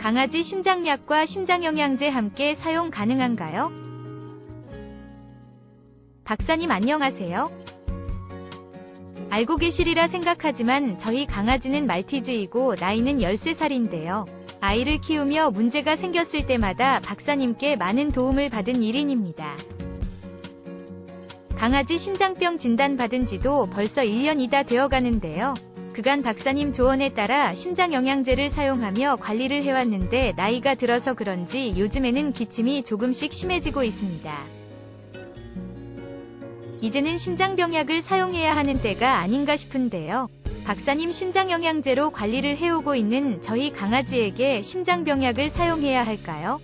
강아지 심장약과 심장영양제 함께 사용 가능한가요? 박사님 안녕하세요. 알고 계시리라 생각하지만 저희 강아지는 말티즈이고 나이는 13살인데요. 아이를 키우며 문제가 생겼을 때마다 박사님께 많은 도움을 받은 1인입니다. 강아지 심장병 진단받은 지도 벌써 1년이 다 되어가는데요. 그간 박사님 조언에 따라 심장영양제를 사용하며 관리를 해왔는데 나이가 들어서 그런지 요즘에는 기침이 조금씩 심해지고 있습니다. 이제는 심장병약을 사용해야 하는 때가 아닌가 싶은데요. 박사님 심장영양제로 관리를 해오고 있는 저희 강아지에게 심장병약을 사용해야 할까요?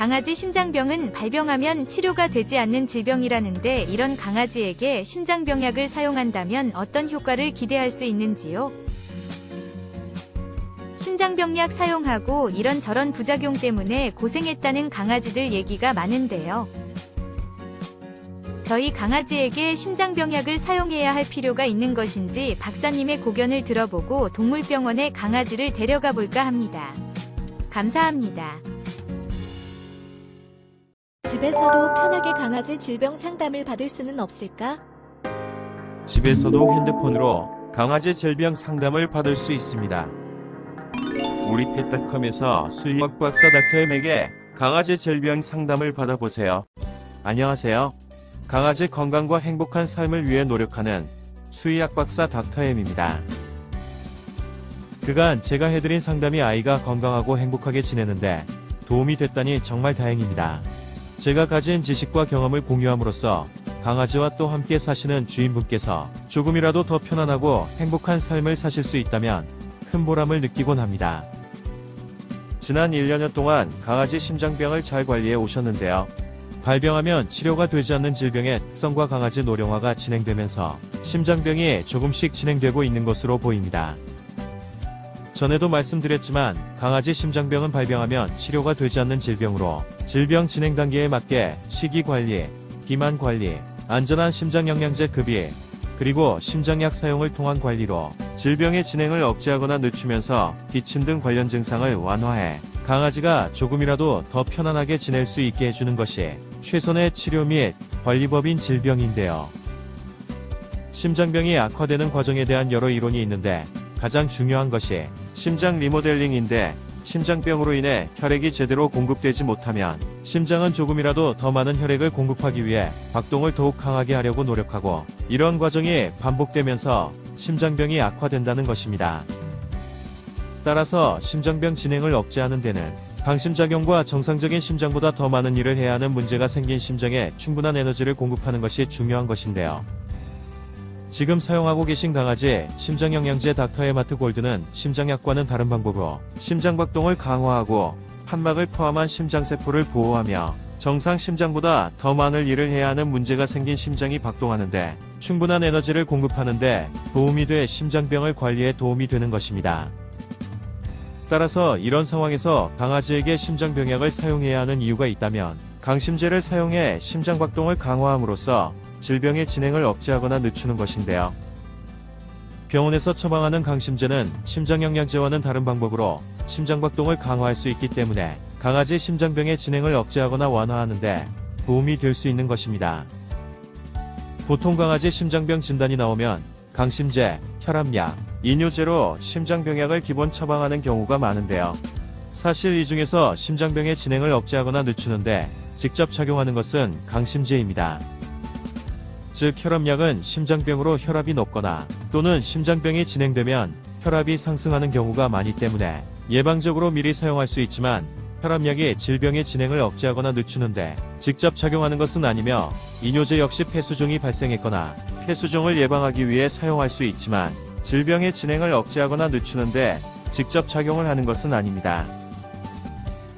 강아지 심장병은 발병하면 치료가 되지 않는 질병이라는데 이런 강아지에게 심장병약을 사용한다면 어떤 효과를 기대할 수 있는지요? 심장병약 사용하고 이런저런 부작용 때문에 고생했다는 강아지들 얘기가 많은데요. 저희 강아지에게 심장병약을 사용해야 할 필요가 있는 것인지 박사님의 고견을 들어보고 동물병원에 강아지를 데려가 볼까 합니다. 감사합니다. 집에서도 편하게 강아지 질병 상담을 받을 수는 없을까? 집에서도 핸드폰으로 강아지 질병 상담을 받을 수 있습니다. 우리 펫닷컴에서 수의학 박사 닥터엠에게 강아지 질병 상담을 받아보세요. 안녕하세요. 강아지 건강과 행복한 삶을 위해 노력하는 수의학 박사 닥터엠입니다. 그간 제가 해드린 상담이 아이가 건강하고 행복하게 지내는데 도움이 됐다니 정말 다행입니다. 제가 가진 지식과 경험을 공유함으로써 강아지와 또 함께 사시는 주인분께서 조금이라도 더 편안하고 행복한 삶을 사실 수 있다면 큰 보람을 느끼곤 합니다. 지난 1년여 동안 강아지 심장병을 잘 관리해 오셨는데요. 발병하면 치료가 되지 않는 질병의 특성과 강아지 노령화가 진행되면서 심장병이 조금씩 진행되고 있는 것으로 보입니다. 전에도 말씀드렸지만 강아지 심장병은 발병하면 치료가 되지 않는 질병으로 질병 진행 단계에 맞게 식이관리, 비만관리, 안전한 심장영양제 급이, 그리고 심장약 사용을 통한 관리로 질병의 진행을 억제하거나 늦추면서 기침 등 관련 증상을 완화해 강아지가 조금이라도 더 편안하게 지낼 수 있게 해주는 것이 최선의 치료 및 관리법인 질병인데요. 심장병이 악화되는 과정에 대한 여러 이론이 있는데 가장 중요한 것이 심장 리모델링인데 심장병으로 인해 혈액이 제대로 공급되지 못하면 심장은 조금이라도 더 많은 혈액을 공급하기 위해 박동을 더욱 강하게 하려고 노력하고 이런 과정이 반복되면서 심장병이 악화된다는 것입니다. 따라서 심장병 진행을 억제하는 데는 강심작용과 정상적인 심장보다 더 많은 일을 해야 하는 문제가 생긴 심장에 충분한 에너지를 공급하는 것이 중요한 것인데요. 지금 사용하고 계신 강아지 심장영양제 닥터에마트 골드는 심장약과는 다른 방법으로 심장박동을 강화하고 판막을 포함한 심장세포를 보호하며 정상 심장보다 더 많은 일을 해야 하는 문제가 생긴 심장이 박동하는데 충분한 에너지를 공급하는데 도움이 돼 심장병을 관리에 도움이 되는 것입니다. 따라서 이런 상황에서 강아지에게 심장병약을 사용해야 하는 이유가 있다면 강심제를 사용해 심장박동을 강화함으로써 질병의 진행을 억제하거나 늦추는 것인데요. 병원에서 처방하는 강심제는 심장영양제와는 다른 방법으로 심장박동을 강화할 수 있기 때문에 강아지 심장병의 진행을 억제하거나 완화하는 데 도움이 될 수 있는 것입니다. 보통 강아지 심장병 진단이 나오면 강심제, 혈압약, 이뇨제로 심장병약을 기본 처방하는 경우가 많은데요. 사실 이 중에서 심장병의 진행을 억제하거나 늦추는데 직접 작용하는 것은 강심제입니다. 즉 혈압약은 심장병으로 혈압이 높거나 또는 심장병이 진행되면 혈압이 상승하는 경우가 많기 때문에 예방적으로 미리 사용할 수 있지만 혈압약이 질병의 진행을 억제하거나 늦추는데 직접 작용하는 것은 아니며 이뇨제 역시 폐수종이 발생했거나 폐수종을 예방하기 위해 사용할 수 있지만 질병의 진행을 억제하거나 늦추는데 직접 작용을 하는 것은 아닙니다.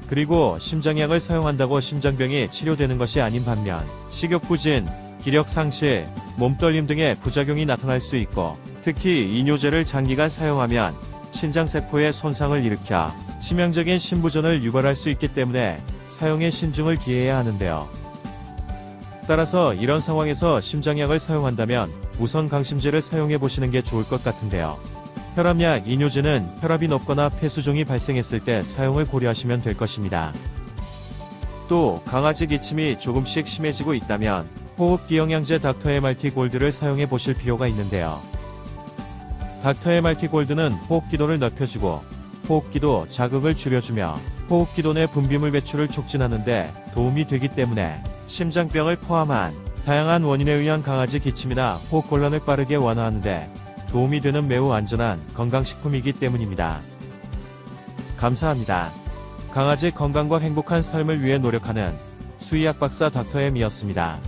그리고 심장약을 사용한다고 심장병이 치료되는 것이 아닌 반면 식욕부진, 기력상실, 몸떨림 등의 부작용이 나타날 수 있고 특히 이뇨제를 장기간 사용하면 신장세포에 손상을 일으켜 치명적인 심부전을 유발할 수 있기 때문에 사용에 신중을 기해야 하는데요. 따라서 이런 상황에서 심장약을 사용한다면 우선 강심제를 사용해 보시는 게 좋을 것 같은데요. 혈압약 이뇨제는 혈압이 높거나 폐수종이 발생했을 때 사용을 고려하시면 될 것입니다. 또 강아지 기침이 조금씩 심해지고 있다면 호흡기 영양제 닥터 MRT 골드를 사용해 보실 필요가 있는데요. 닥터 MRT 골드는 호흡기도를 넓혀주고 호흡기도 자극을 줄여주며 호흡기도 내 분비물 배출을 촉진하는 데 도움이 되기 때문에 심장병을 포함한 다양한 원인에 의한 강아지 기침이나 호흡곤란을 빠르게 완화하는 데 도움이 되는 매우 안전한 건강식품이기 때문입니다. 감사합니다. 강아지 건강과 행복한 삶을 위해 노력하는 수의학 박사 닥터 M이었습니다.